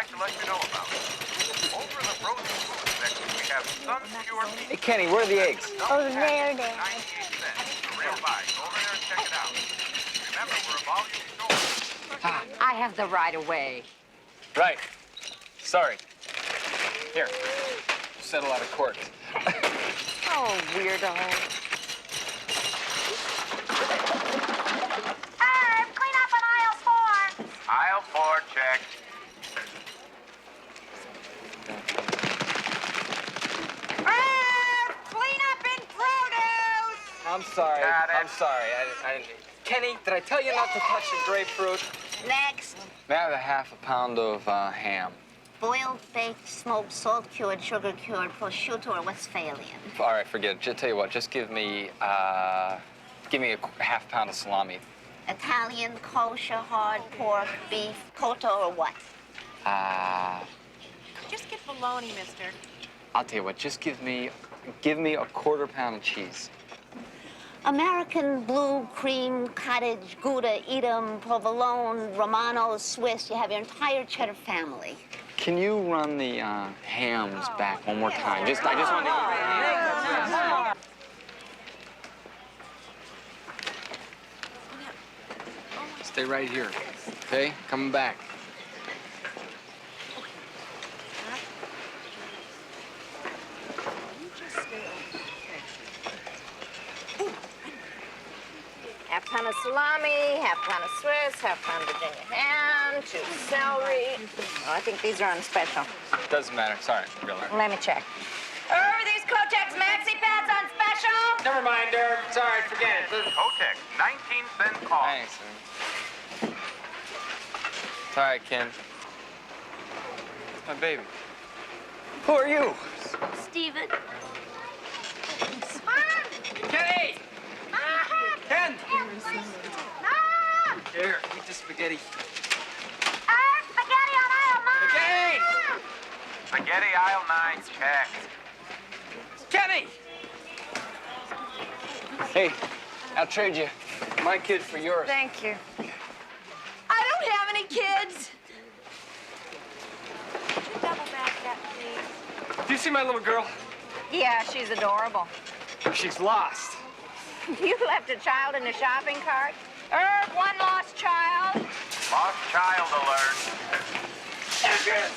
like to let you know about. Over in the frozen food section, we have Sun Pure Meat. Hey, Kenny, where are the eggs? Oh, there, Dad. 98 cents. A real buy. Go over there and check it out. Remember, we're a volume store. I have the right of way. Right. Sorry. Here. Settle out of court. Oh, weirdo. Clean up on aisle 4. Aisle 4, check. Clean up in produce! I'm sorry. Got it. I'm sorry. I didn't. Kenny, did I tell you not to touch the grapefruit? Next, May I have a half a pound of ham? boiled, baked, smoked, salt-cured, sugar-cured, prosciutto, or Westphalian. All right, forget it. Just tell you what. Just give me a half pound of salami. Italian, kosher, hard pork, beef, koto, or what? Just get bologna, mister. I'll tell you what. Just give me a quarter pound of cheese. American, blue, cream, cottage, Gouda, Edam, provolone, Romano, Swiss. You have your entire cheddar family. Can you run the hams back one more time? I just want to. Stay right here, okay? Coming back. Half pound of salami, half pound of Swiss, half pound Virginia ham, 2 celery. Oh, I think these are on special. Doesn't matter. Sorry, really. Let me check. Are these Kotex Maxi Pads on special? Never mind, Derek. Sorry, forget it. Kotex, 19 cents off. Thanks. It's all right, Ken. It's my baby. Who are you? Steven. Kenny! Ken! Here, eat the spaghetti. Spaghetti on aisle 9. Spaghetti! Spaghetti aisle 9, check. Kenny! Hey, I'll trade you my kid for yours. Thank you. I don't have any kids. Could you double back that, please? Do you see my little girl? Yeah, she's adorable. She's lost. You left a child in the shopping cart? One lost child. Lost child alert. Yes.